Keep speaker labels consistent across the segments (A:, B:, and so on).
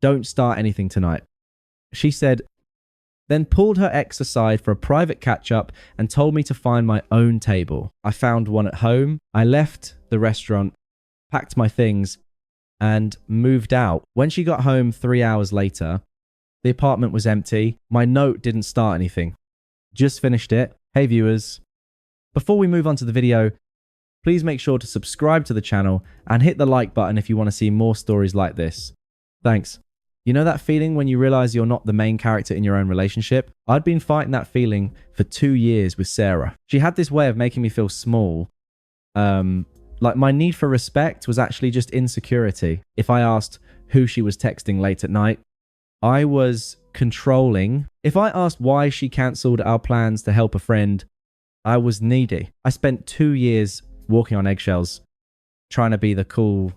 A: Don't start anything tonight. She said, then pulled her ex aside for a private catch-up and told me to find my own table. I found one at home. I left the restaurant, packed my things, and moved out. When she got home 3 hours later, the apartment was empty. My note didn't start anything. Just finished it. Hey viewers, before we move on to the video, please make sure to subscribe to the channel and hit the like button if you want to see more stories like this. Thanks. You know that feeling when you realize you're not the main character in your own relationship? I'd been fighting that feeling for 2 years with Sarah. She had this way of making me feel small. Like my need for respect was actually just insecurity. If I asked who she was texting late at night, I was controlling. If I asked why she cancelled our plans to help a friend, I was needy. I spent 2 years walking on eggshells, trying to be the cool,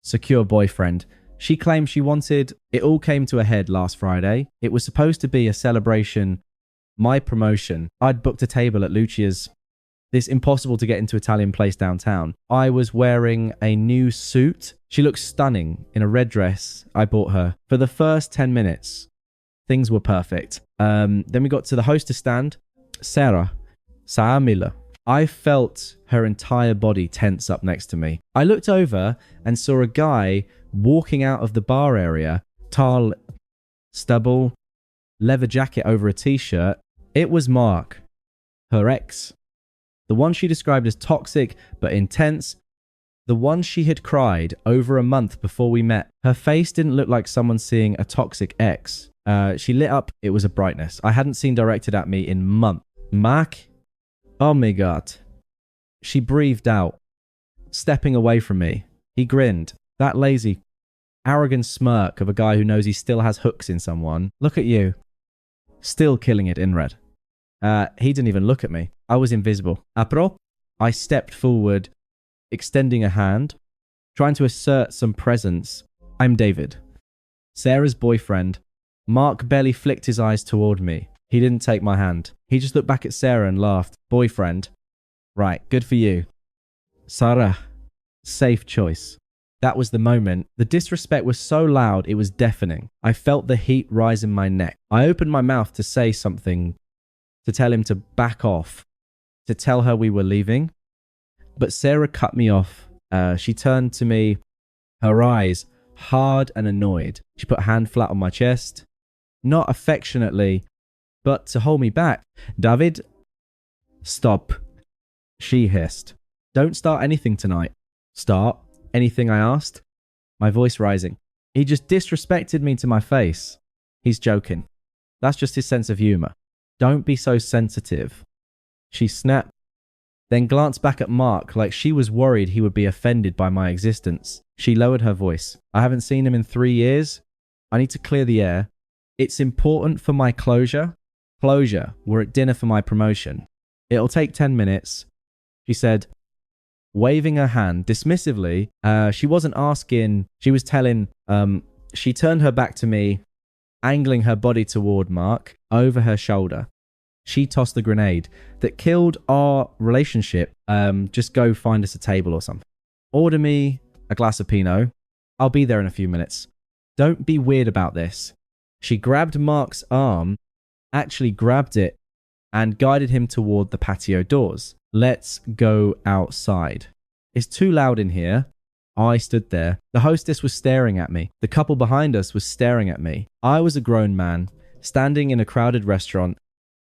A: secure boyfriend. She claimed she wanted. It all came to a head last Friday. It was supposed to be a celebration, my promotion. I'd booked a table at Lucia's, this impossible to get into Italian place downtown. I was wearing a new suit. She looked stunning in a red dress I bought her. For the first 10 minutes, things were perfect. Then we got to the hostess stand. Sarah Saamila. I felt her entire body tense up next to me. I looked over and saw a guy walking out of the bar area, tall, stubble, leather jacket over a t-shirt. It was Mark, her ex. The one she described as toxic but intense. The one she had cried over a month before we met. Her face didn't look like someone seeing a toxic ex. She lit up. It was a brightness I hadn't seen directed at me in months. Mark? Oh my God. She breathed out, stepping away from me. He grinned. That lazy, arrogant smirk of a guy who knows he still has hooks in someone. Look at you. Still killing it in red. He didn't even look at me. I was invisible. Apro? I stepped forward, extending a hand, trying to assert some presence. I'm David, Sarah's boyfriend. Mark barely flicked his eyes toward me. He didn't take my hand. He just looked back at Sarah and laughed. Boyfriend. Right, good for you. Sarah. Safe choice. That was the moment. The disrespect was so loud, it was deafening. I felt the heat rise in my neck. I opened my mouth to say something, to tell him to back off, to tell her we were leaving. But Sarah cut me off. She turned to me, her eyes hard and annoyed. She put a hand flat on my chest, not affectionately, but to hold me back. David, stop. She hissed. Don't start anything tonight. Start anything, I asked, my voice rising. He just disrespected me to my face. He's joking. That's just his sense of humor. Don't be so sensitive. She snapped, then glanced back at Mark like she was worried he would be offended by my existence. She lowered her voice. I haven't seen him in 3 years. I need to clear the air. It's important for my closure. Closure. We're at dinner for my promotion. It'll take 10 minutes. She said, waving her hand dismissively. She wasn't asking. She was telling. She turned her back to me, angling her body toward Mark, over her shoulder. She tossed the grenade that killed our relationship. Just go find us a table or something. Order me a glass of Pinot. I'll be there in a few minutes. Don't be weird about this. She grabbed Mark's arm, actually grabbed it, and guided him toward the patio doors. Let's go outside. It's too loud in here. I stood there. The hostess was staring at me. The couple behind us was staring at me. I was a grown man, standing in a crowded restaurant,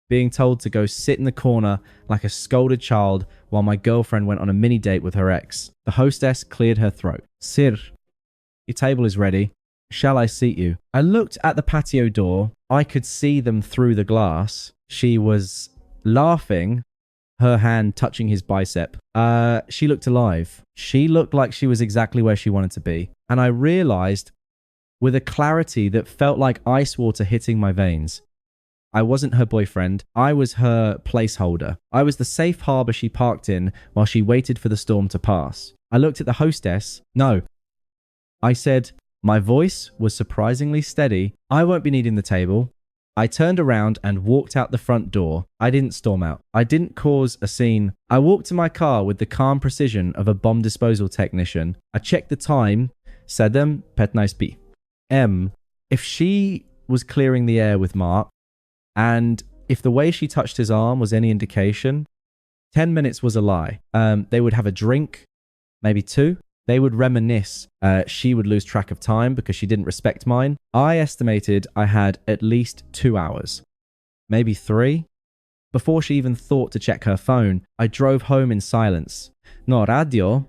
A: being told to go sit in the corner like a scolded child while my girlfriend went on a mini date with her ex. The hostess cleared her throat. Sir, your table is ready. Shall I seat you? I looked at the patio door. I could see them through the glass. She was laughing, her hand touching his bicep. She looked alive. She looked like she was exactly where she wanted to be. And I realized with a clarity that felt like ice water hitting my veins, I wasn't her boyfriend. I was her placeholder. I was the safe harbor she parked in while she waited for the storm to pass. I looked at the hostess. No. I said, my voice was surprisingly steady. I won't be needing the table. I turned around and walked out the front door. I didn't storm out. I didn't cause a scene. I walked to my car with the calm precision of a bomb disposal technician. I checked the time. 7:15 p.m. If she was clearing the air with Mark, and if the way she touched his arm was any indication, 10 minutes was a lie. They would have a drink, maybe two. They would reminisce. She would lose track of time because she didn't respect mine. I estimated I had at least 2 hours, maybe 3. Before she even thought to check her phone, I drove home in silence. No radio,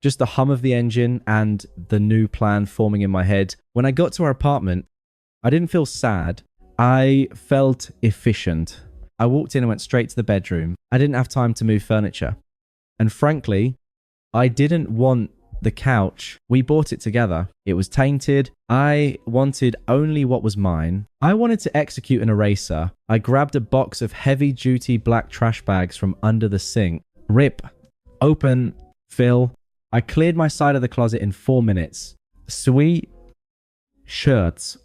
A: just the hum of the engine and the new plan forming in my head. When I got to our apartment, I didn't feel sad. I felt efficient. I walked in and went straight to the bedroom. I didn't have time to move furniture. And frankly, I didn't want the couch. We bought it together. It was tainted. I wanted only what was mine. I wanted to execute an eraser. I grabbed a box of heavy-duty black trash bags from under the sink. Rip. Open. Fill. I cleared my side of the closet in 4 minutes. Sweet. Shirts.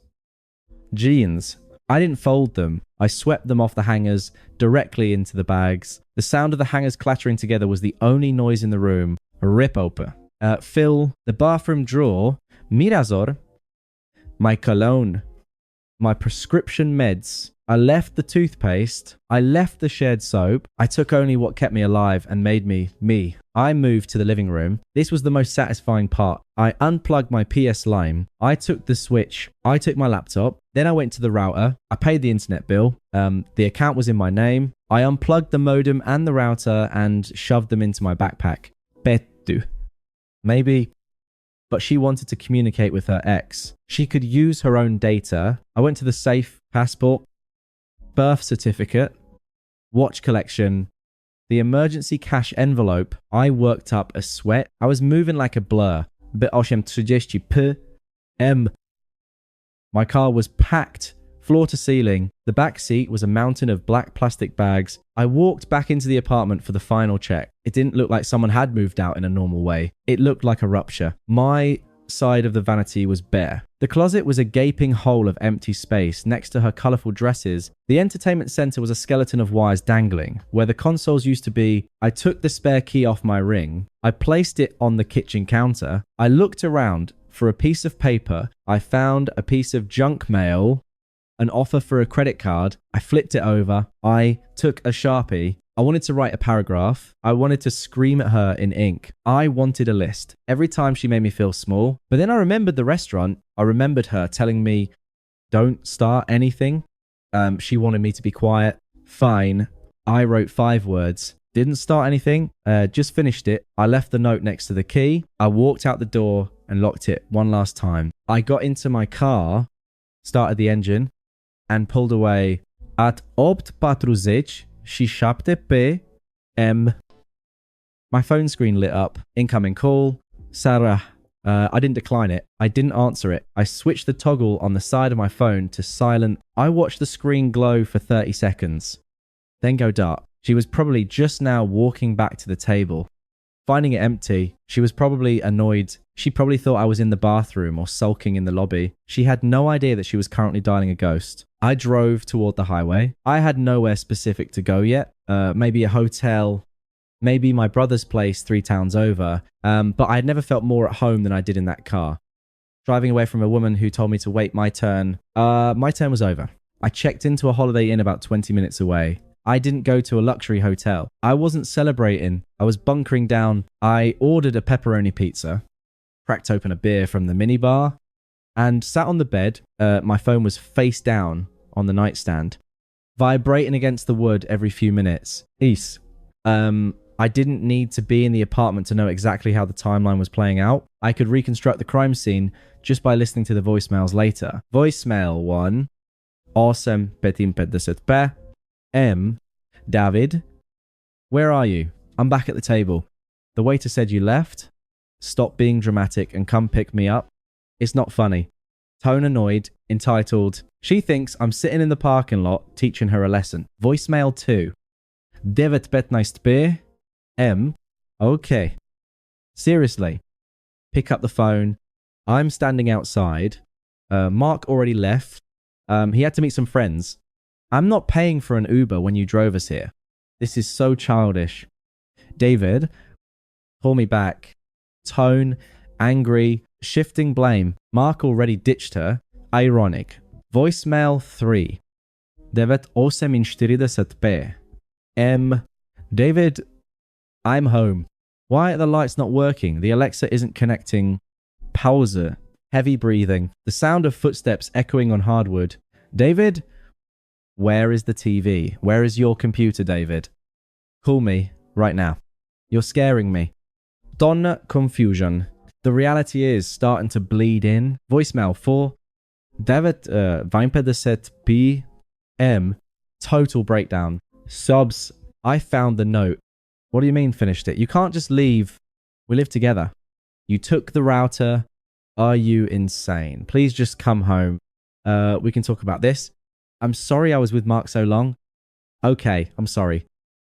A: Jeans. I didn't fold them. I swept them off the hangers directly into the bags. The sound of the hangers clattering together was the only noise in the room. Rip open. Fill the bathroom drawer. Mirazor. My cologne. My prescription meds. I left the toothpaste. I left the shared soap. I took only what kept me alive and made me, me. I moved to the living room. This was the most satisfying part. I unplugged my PS Lime. I took the switch. I took my laptop. Then I went to the router. I paid the internet bill. The account was in my name. I unplugged the modem and the router and shoved them into my backpack. Pettu. Maybe. But she wanted to communicate with her ex. She could use her own data. I went to the safe, passport, birth certificate, watch collection, the emergency cash envelope. I worked up a sweat. I was moving like a blur. But 830 p.m. My car was packed, floor to ceiling. The back seat was a mountain of black plastic bags. I walked back into the apartment for the final check. It didn't look like someone had moved out in a normal way. It looked like a rupture. My side of the vanity was bare. The closet was a gaping hole of empty space next to her colourful dresses. The entertainment centre was a skeleton of wires dangling. Where the consoles used to be, I took the spare key off my ring. I placed it on the kitchen counter. I looked around for a piece of paper. I found a piece of junk mail, an offer for a credit card. I flipped it over. I took a Sharpie. I wanted to write a paragraph. I wanted to scream at her in ink. I wanted a list. Every time she made me feel small. But then I remembered the restaurant. I remembered her telling me, don't start anything. She wanted me to be quiet. Fine. I wrote 5 words. Didn't start anything. Just finished it. I left the note next to the key. I walked out the door and locked it one last time. I got into my car, started the engine, and pulled away. At 8:40 și 7 p.m. My phone screen lit up. Incoming call. Sarah. I didn't decline it. I didn't answer it. I switched the toggle on the side of my phone to silent. I watched the screen glow for 30 seconds, then go dark. She was probably just now walking back to the table. Finding it empty, she was probably annoyed. She probably thought I was in the bathroom or sulking in the lobby. She had no idea that she was currently dialing a ghost. I drove toward the highway. I had nowhere specific to go yet. Maybe a hotel, maybe my brother's place 3 towns over. But I had never felt more at home than I did in that car. Driving away from a woman who told me to wait my turn. My turn was over. I checked into a Holiday Inn about 20 minutes away. I didn't go to a luxury hotel. I wasn't celebrating. I was bunkering down. I ordered a pepperoni pizza, cracked open a beer from the minibar, and sat on the bed. My phone was face down on the nightstand, vibrating against the wood every few minutes. I didn't need to be in the apartment to know exactly how the timeline was playing out. I could reconstruct the crime scene just by listening to the voicemails later. Voicemail 1. 8:50 p.m. David, where are you? I'm back at the table. The waiter said you left. Stop being dramatic and come pick me up. It's not funny. Tone annoyed, entitled, she thinks I'm sitting in the parking lot teaching her a lesson. Voicemail 2. 9:15 p.m. Okay. Seriously. Pick up the phone. I'm standing outside. Mark already left. He had to meet some friends. I'm not paying for an Uber when you drove us here. This is so childish. David, call me back. Tone, angry, shifting blame. Mark already ditched her. Ironic. Voicemail 3. 980p. David, I'm home. Why are the lights not working? The Alexa isn't connecting. Pause. Heavy breathing. The sound of footsteps echoing on hardwood. David, where is the TV? Where is your computer, David? Call me right now. You're scaring me. Donna confusion. The reality is starting to bleed in. Voicemail 4. 9:27 p.m. Total breakdown. Subs, I found the note. What do you mean finished it? You can't just leave. We live together. You took the router. Are you insane? Please just come home. We can talk about this. I'm sorry I was with Mark so long. Okay, I'm sorry.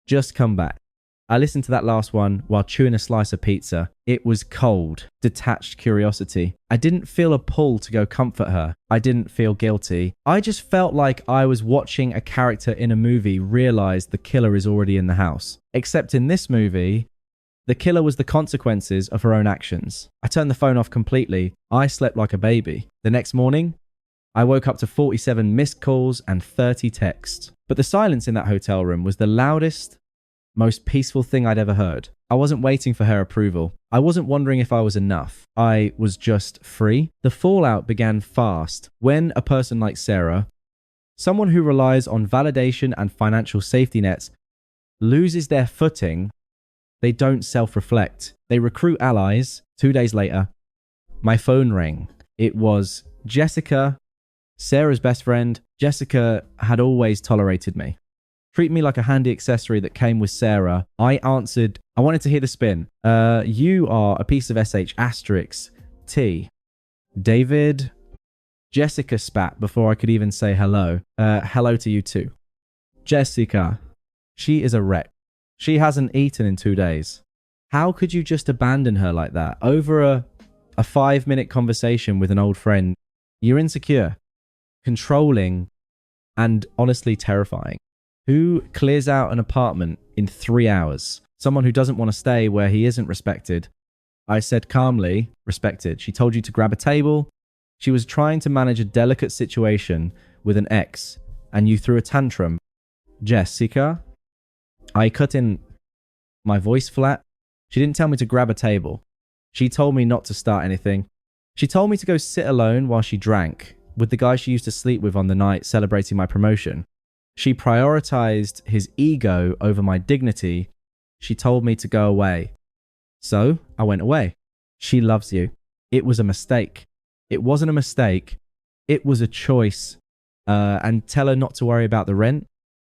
A: Just come back. I listened to that last one while chewing a slice of pizza. It was cold. Detached curiosity. I didn't feel a pull to go comfort her. I didn't feel guilty. I just felt like I was watching a character in a movie realize the killer is already in the house. Except in this movie, the killer was the consequences of her own actions. I turned the phone off completely. I slept like a baby. The next morning, I woke up to 47 missed calls and 30 texts. But the silence in that hotel room was the loudest, most peaceful thing I'd ever heard. I wasn't waiting for her approval. I wasn't wondering if I was enough. I was just free. The fallout began fast when a person like Sarah, someone who relies on validation and financial safety nets, loses their footing. They don't self-reflect. They recruit allies. 2 days later, my phone rang. It was Jessica, Sarah's best friend. Jessica had always tolerated me. Treat me like a handy accessory that came with Sarah. I answered, I wanted to hear the spin. You are a piece of SH asterisk T. David. Jessica spat before I could even say hello. Hello to you too. Jessica. She is a wreck. She hasn't eaten in 2 days. How could you just abandon her like that? Over a 5-minute conversation with an old friend. You're insecure, controlling, and honestly terrifying. Who clears out an apartment in 3 hours? Someone who doesn't want to stay where he isn't respected. I said calmly, respected. She told you to grab a table. She was trying to manage a delicate situation with an ex, and you threw a tantrum. Jessica? I cut in my voice flat. She didn't tell me to grab a table. She told me not to start anything. She told me to go sit alone while she drank with the guy she used to sleep with on the night celebrating my promotion. She prioritized his ego over my dignity. She told me to go away. So I went away. She loves you. It was a mistake. It wasn't a mistake. It was a choice. And tell her not to worry about the rent.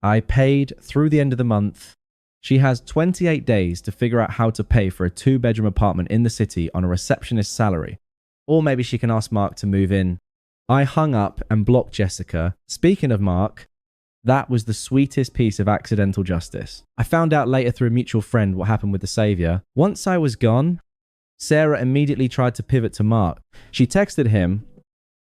A: I paid through the end of the month. She has 28 days to figure out how to pay for a 2-bedroom apartment in the city on a receptionist salary. Or maybe she can ask Mark to move in. I hung up and blocked Jessica. Speaking of Mark, that was the sweetest piece of accidental justice. I found out later through a mutual friend what happened with the savior. Once I was gone, Sarah immediately tried to pivot to Mark. She texted him,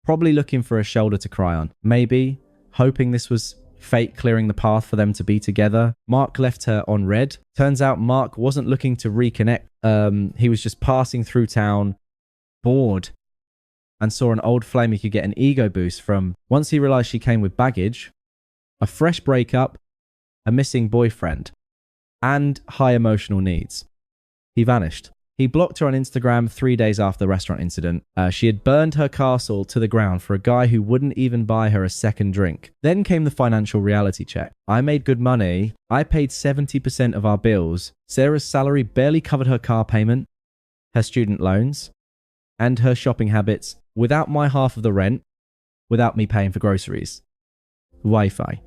A: probably looking for a shoulder to cry on. Maybe hoping this was fate clearing the path for them to be together. Mark left her on red. Turns out Mark wasn't looking to reconnect. He was just passing through town, bored, and saw an old flame he could get an ego boost from. Once he realized she came with baggage, a fresh breakup, a missing boyfriend, and high emotional needs, he vanished. He blocked her on Instagram 3 days after the restaurant incident. She had burned her castle to the ground for a guy who wouldn't even buy her a second drink. Then came the financial reality check. I made good money. I paid 70% of our bills. Sarah's salary barely covered her car payment, her student loans, and her shopping habits without my half of the rent, without me paying for groceries, Wi-Fi,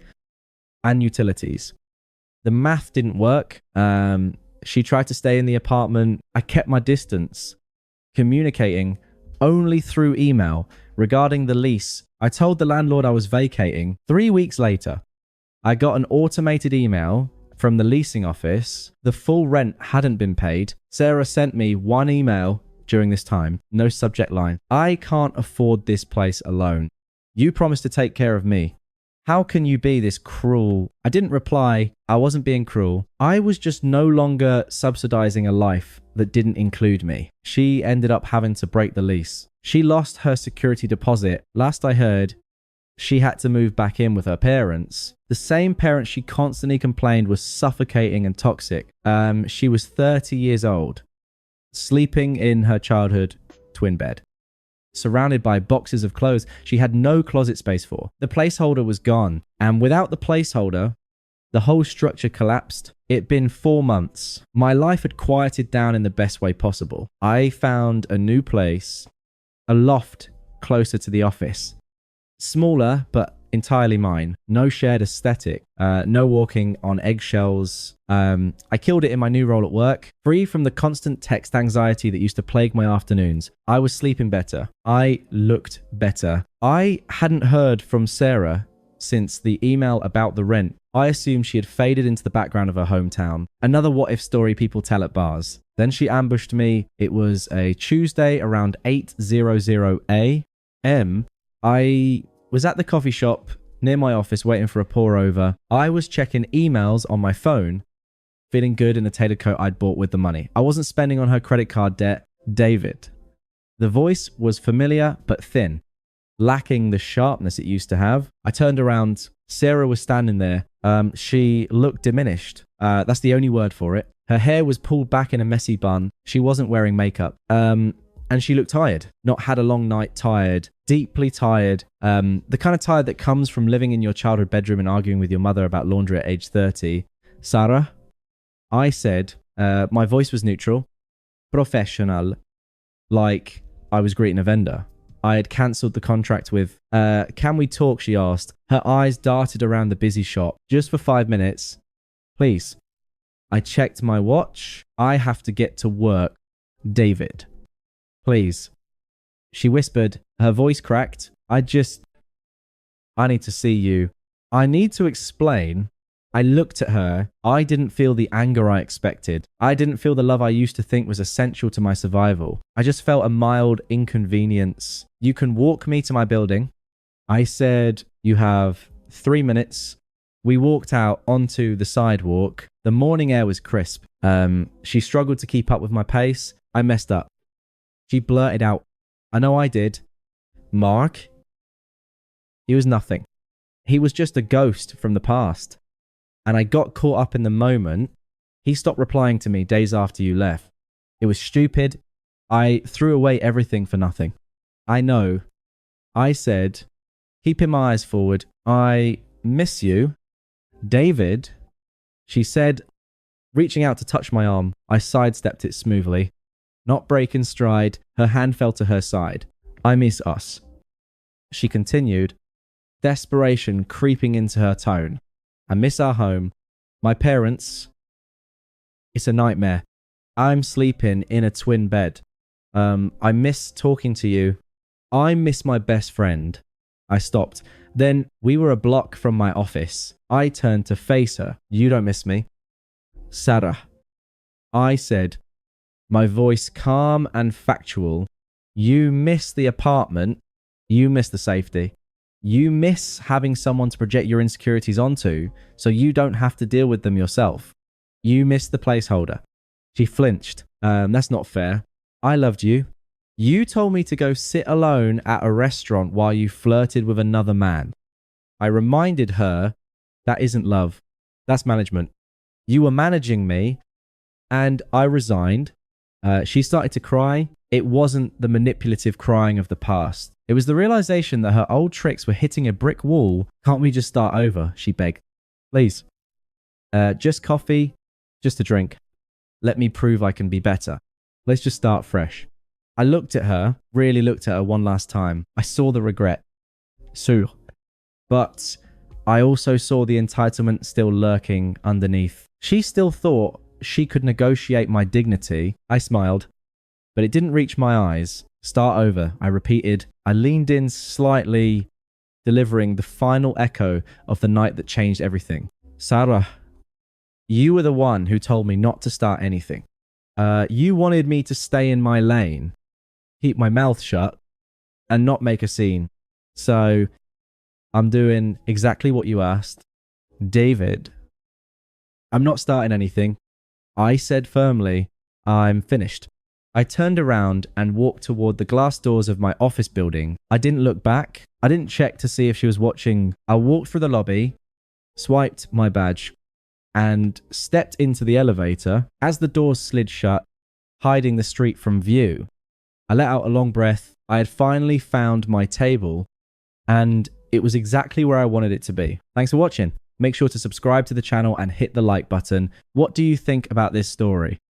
A: and utilities. The math didn't work. She tried to stay in the apartment. I kept my distance, communicating only through email regarding the lease. I told the landlord I was vacating. 3 weeks later, I got an automated email from the leasing office. The full rent hadn't been paid. Sarah sent me one email during this time. No subject line. I can't afford this place alone. You promised to take care of me. How can you be this cruel? I didn't reply. I wasn't being cruel. I was just no longer subsidizing a life that didn't include me. She ended up having to break the lease. She lost her security deposit. Last I heard, she had to move back in with her parents. The same parents she constantly complained was suffocating and toxic. She was 30 years old, sleeping in her childhood twin bed, surrounded by boxes of clothes she had no closet space for. The placeholder was gone, and without the placeholder, the whole structure collapsed. It'd been 4 months. My life had quieted down in the best way possible. I found a new place, a loft closer to the office. Smaller, but entirely mine. No shared aesthetic. No walking on eggshells. I killed it in my new role at work. Free from the constant text anxiety that used to plague my afternoons. I was sleeping better. I looked better. I hadn't heard from Sarah since the email about the rent. I assumed she had faded into the background of her hometown. Another what-if story people tell at bars. Then she ambushed me. It was a Tuesday around 8:00 a.m. I was at the coffee shop near my office waiting for a pour over. I was checking emails on my phone, feeling good in the tailored coat I'd bought with the money. I wasn't spending on her credit card debt. David. The voice was familiar but thin, lacking the sharpness it used to have. I turned around. Sarah was standing there. She looked diminished. That's the only word for it. Her hair was pulled back in a messy bun. She wasn't wearing makeup. And she looked tired. Not had a long night, tired. Deeply tired. The kind of tired that comes from living in your childhood bedroom and arguing with your mother about laundry at age 30. Sarah, I said, my voice was neutral, professional, like I was greeting a vendor. I had cancelled the contract with, can we talk, she asked. Her eyes darted around the busy shop. Just for 5 minutes. Please. I checked my watch. I have to get to work. David. Please. She whispered. Her voice cracked. I need to see you. I need to explain. I looked at her. I didn't feel the anger I expected. I didn't feel the love I used to think was essential to my survival. I just felt a mild inconvenience. You can walk me to my building. I said, you have 3 minutes. We walked out onto the sidewalk. The morning air was crisp. She struggled to keep up with my pace. I messed up. She blurted out, I know I did. Mark? He was nothing. He was just a ghost from the past. And I got caught up in the moment. He stopped replying to me days after you left. It was stupid. I threw away everything for nothing. I know. I said, keeping my eyes forward, I miss you. David, she said, reaching out to touch my arm. I sidestepped it smoothly. Not breaking stride, her hand fell to her side. I miss us. She continued, desperation creeping into her tone. I miss our home. My parents. It's a nightmare. I'm sleeping in a twin bed. I miss talking to you. I miss my best friend. I stopped. Then we were a block from my office. I turned to face her. You don't miss me. Sarah. I said, my voice calm and factual. You miss the apartment. You miss the safety. You miss having someone to project your insecurities onto so you don't have to deal with them yourself. You miss the placeholder. She flinched. That's not fair. I loved you. You told me to go sit alone at a restaurant while you flirted with another man. I reminded her that isn't love. That's management. You were managing me and I resigned. She started to cry. It wasn't the manipulative crying of the past. It was the realization that her old tricks were hitting a brick wall. Can't we just start over? She begged. Please. Just coffee. Just a drink. Let me prove I can be better. Let's just start fresh. I looked at her, really looked at her one last time. I saw the regret. Sûre. But I also saw the entitlement still lurking underneath. She still thought she could negotiate my dignity. I smiled, but it didn't reach my eyes. Start over, I repeated. I leaned in slightly, delivering the final echo of the night that changed everything. Sarah, you were the one who told me not to start anything. You wanted me to stay in my lane, keep my mouth shut, and not make a scene. So I'm doing exactly what you asked. David, I'm not starting anything. I said firmly, I'm finished. I turned around and walked toward the glass doors of my office building. I didn't look back. I didn't check to see if she was watching. I walked through the lobby, swiped my badge, and stepped into the elevator. As the doors slid shut, hiding the street from view, I let out a long breath. I had finally found my table, and it was exactly where I wanted it to be. Thanks for watching. Make sure to subscribe to the channel and hit the like button. What do you think about this story?